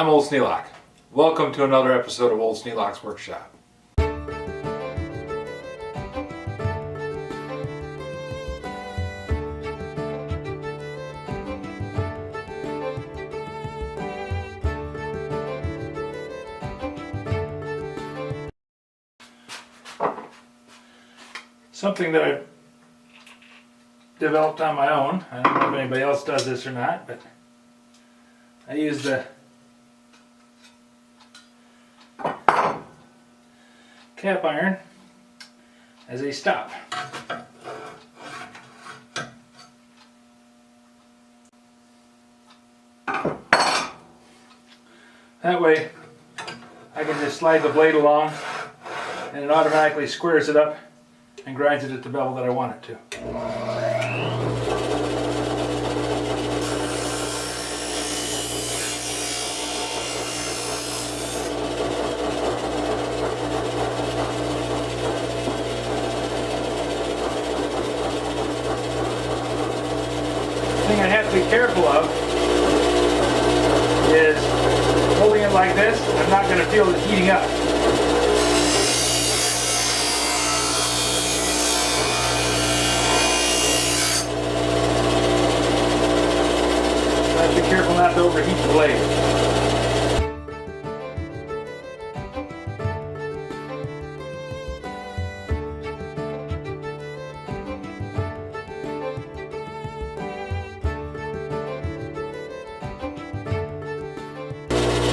I'm Old Sneelock. Welcome to another episode of Old Sneelock's Workshop. Something that I've developed on my own. I don't know if anybody else does this or not, but I use the cap iron as a stop. That way I can just slide the blade along and it automatically squares it up and grinds it at the bevel that I want it to. The thing I have to be careful of is holding it like this. I'm not going to feel it heating up. Be careful not to overheat the blade.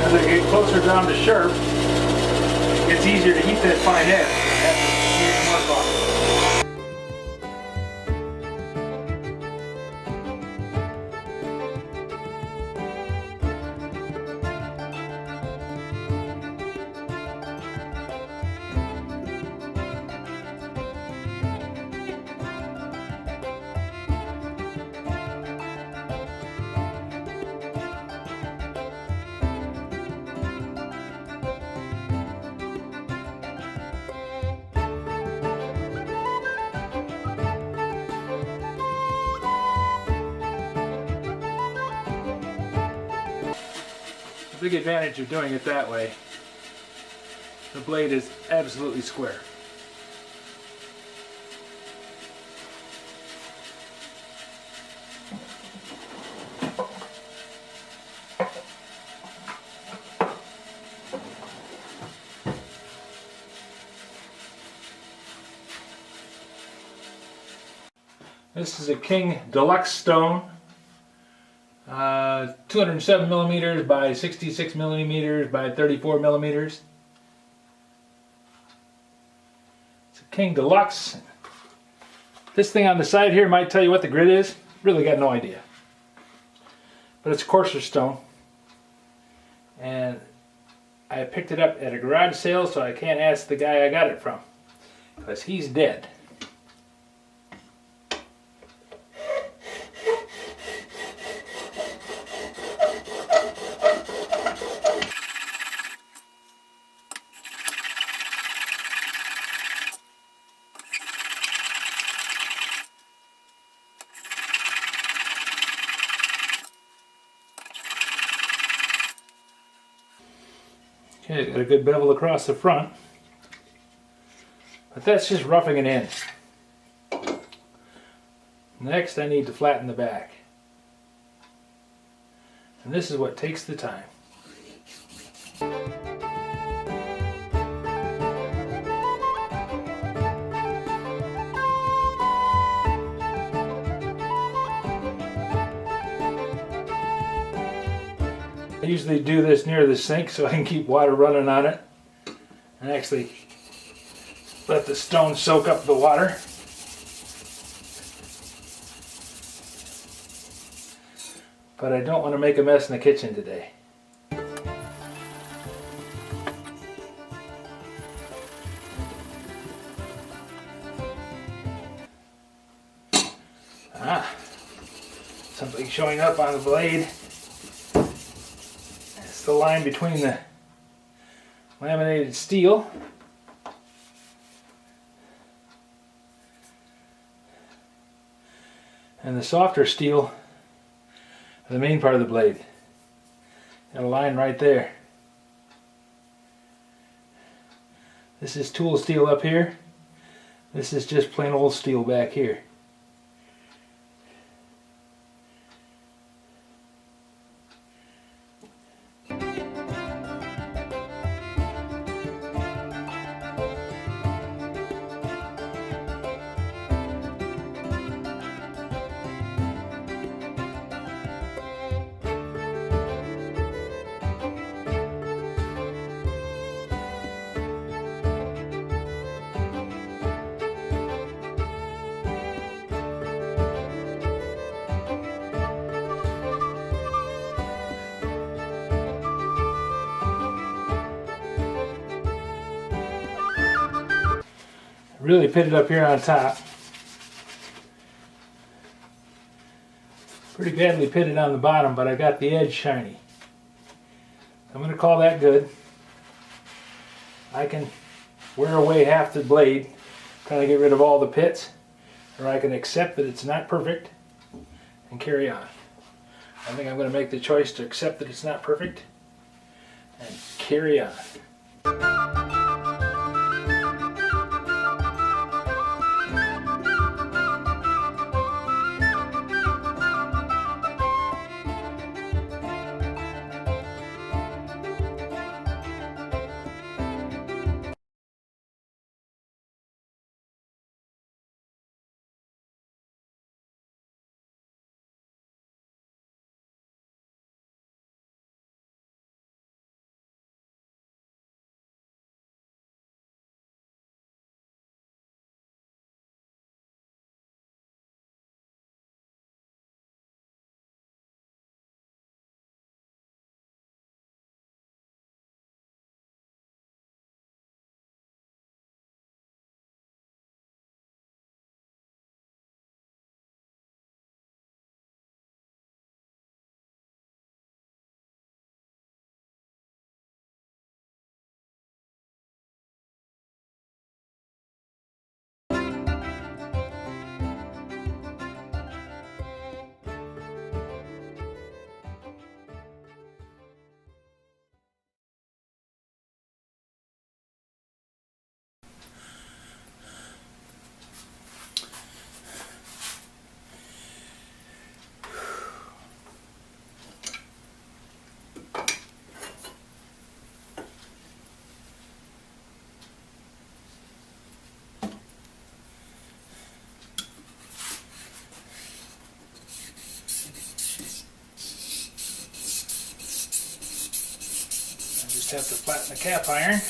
As I get closer down to sharp, it gets easier to heat that fine edge. The big advantage of doing it that way, the blade is absolutely square. This is a King Deluxe stone. 207 millimeters by 66 millimeters by 34 millimeters. It's a King Deluxe. This thing on the side here might tell you what the grit is. Really got no idea. But it's coarser stone. And I picked it up at a garage sale, so I can't ask the guy I got it from, because he's dead. Okay, got a good bevel across the front, but that's just roughing it in. Next, I need to flatten the back, and this is what takes the time. I usually do this near the sink so I can keep water running on it and actually let the stone soak up the water. But I don't want to make a mess in the kitchen today. Something showing up on the blade. The line between the laminated steel and the softer steel, the main part of the blade. and a line right there. This is tool steel up here. This is just plain old steel back here. Really pitted up here on top. Pretty badly pitted on the bottom, but I got the edge shiny. I'm going to call that good. I can wear away half the blade, trying to get rid of all the pits, or I can accept that it's not perfect and carry on. I think I'm going to make the choice to accept that it's not perfect and carry on. Just have to flatten the cap iron.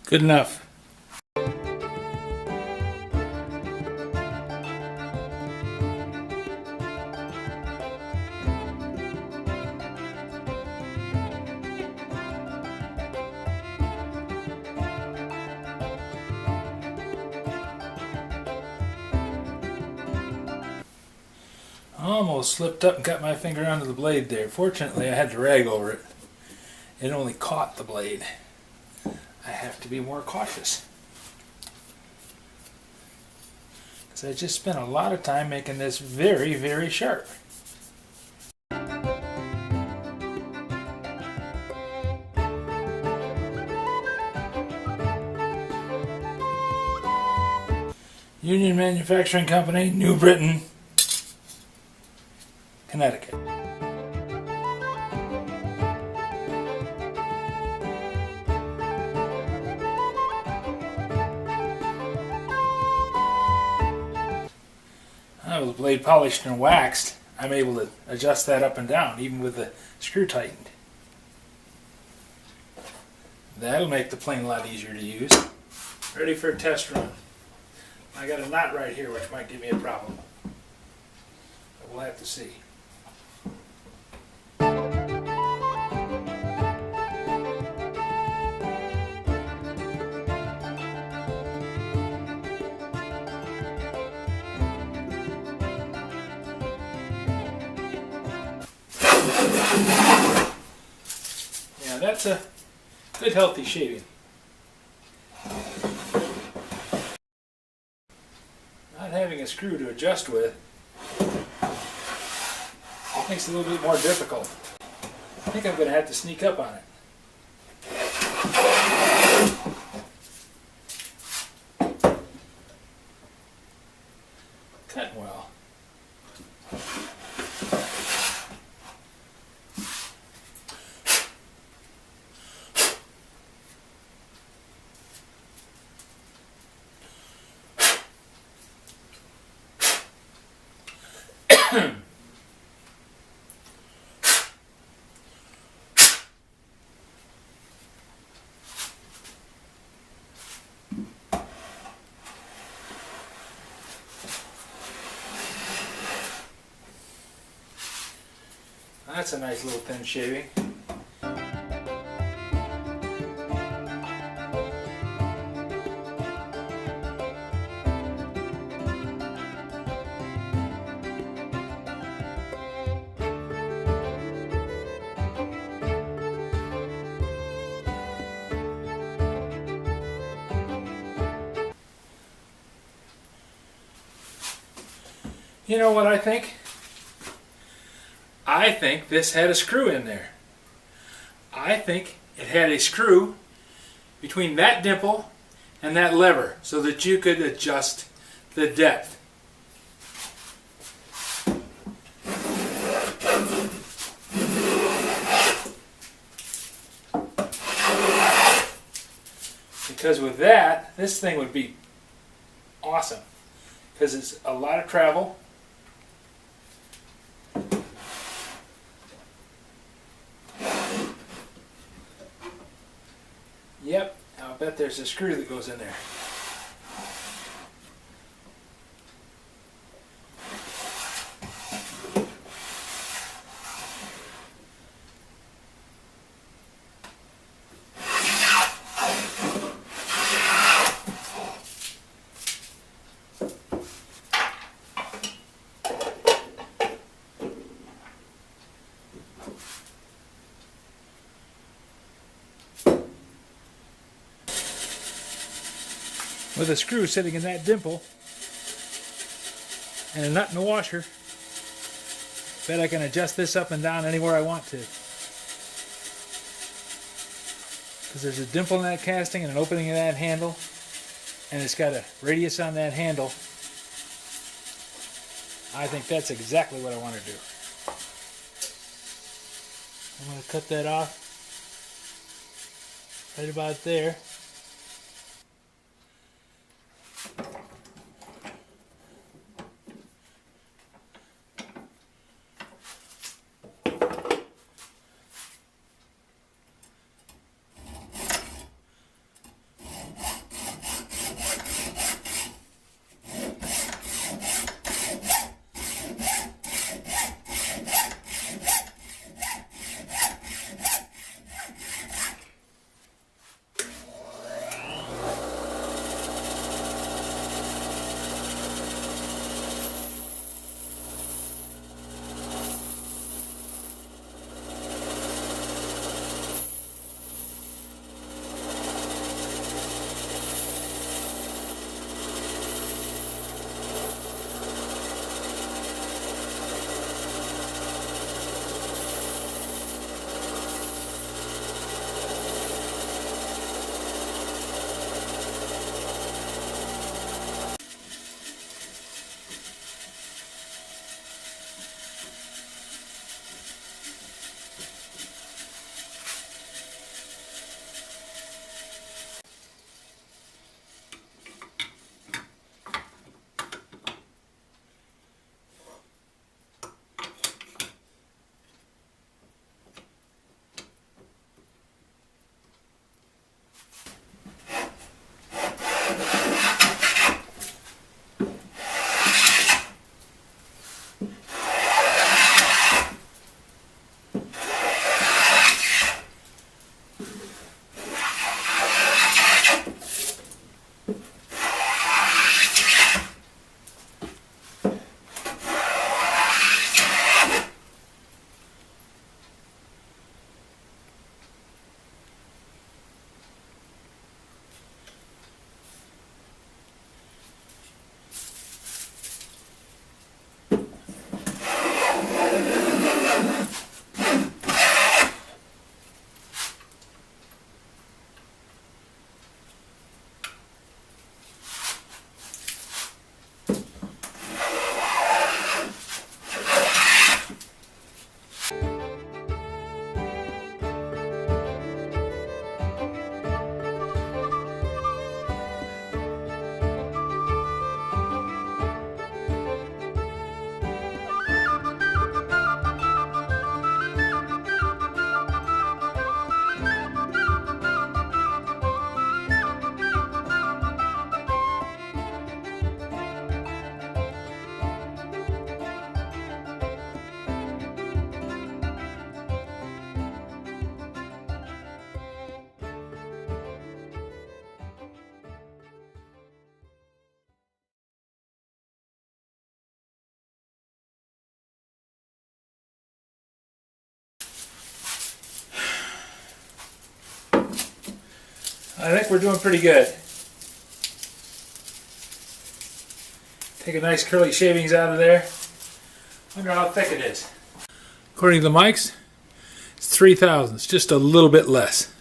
Good enough. Almost slipped up and got my finger onto the blade there. Fortunately, I had to rag over it. It only caught the blade. I have to be more cautious. Because I just spent a lot of time making this very, very sharp. Union Manufacturing Company, New Britain, Connecticut. With the blade polished and waxed, I'm able to adjust that up and down, even with the screw tightened. That'll make the plane a lot easier to use. Ready for a test run. I got a knot right here which might give me a problem. But we'll have to see. Yeah, that's a good healthy shaving. Not having a screw to adjust with makes it a little bit more difficult. I think I'm going to have to sneak up on it. Cutting well. That's a nice little thin shaving. You know what I think? I think this had a screw in there. I think it had a screw between that dimple and that lever so that you could adjust the depth. Because with that, this thing would be awesome. Because it's a lot of travel. Yep, I'll bet there's a screw that goes in there. With a screw sitting in that dimple and a nut in the washer, bet I can adjust this up and down anywhere I want to. Because there's a dimple in that casting and an opening in that handle, and it's got a radius on that handle. I think that's exactly what I want to do. I'm going to cut that off right about there. I think we're doing pretty good. Take a nice curly shavings out of there. Wonder how thick it is. According to the mics, it's 3 thousandths, just a little bit less.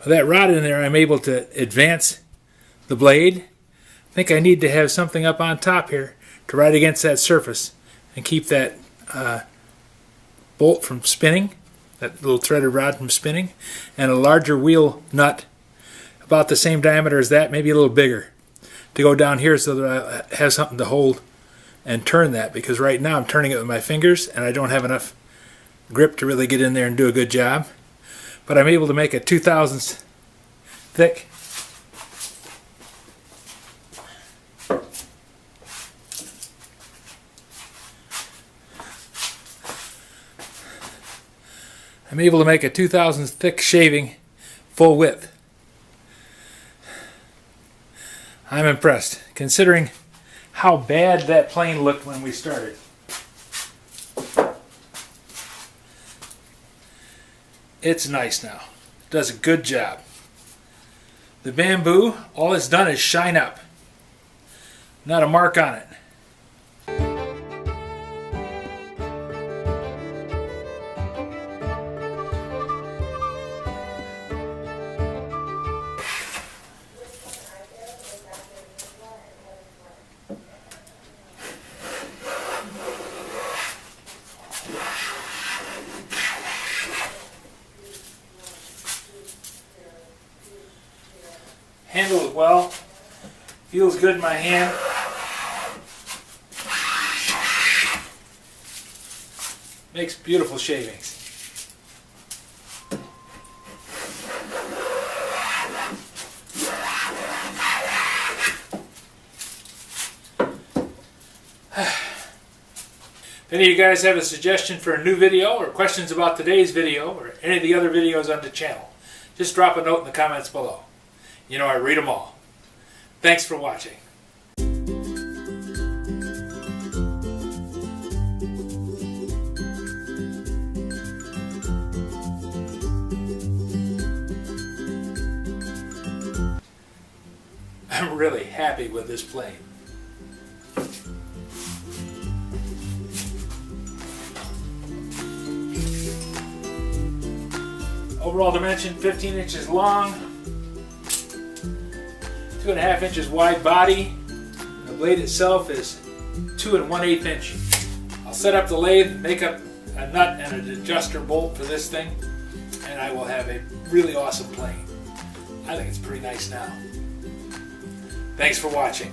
With that rod in there, I'm able to advance the blade. I think I need to have something up on top here to ride against that surface and keep that bolt from spinning, that little threaded rod from spinning, and a larger wheel nut about the same diameter as that, maybe a little bigger, to go down here so that I have something to hold and turn that, because right now I'm turning it with my fingers and I don't have enough grip to really get in there and do a good job. But I'm able to make a 2 thousandths thick. I'm able to make a 2 thousandths thick shaving, full width. I'm impressed, considering how bad that plane looked when we started. It's nice now. Does a good job. The bamboo, all it's done is shine up. Not a mark on it. Handles well, feels good in my hand. Makes beautiful shavings. If any of you guys have a suggestion for a new video or questions about today's video or any of the other videos on the channel, just drop a note in the comments below. You know I read them all. Thanks for watching. I'm really happy with this plane. Overall dimension 15 inches long, 2.5 inches wide body. The blade itself is 2 1/8 inch. I'll set up the lathe, make up a nut and an adjuster bolt for this thing, and I will have a really awesome plane. I think it's pretty nice now. Thanks for watching.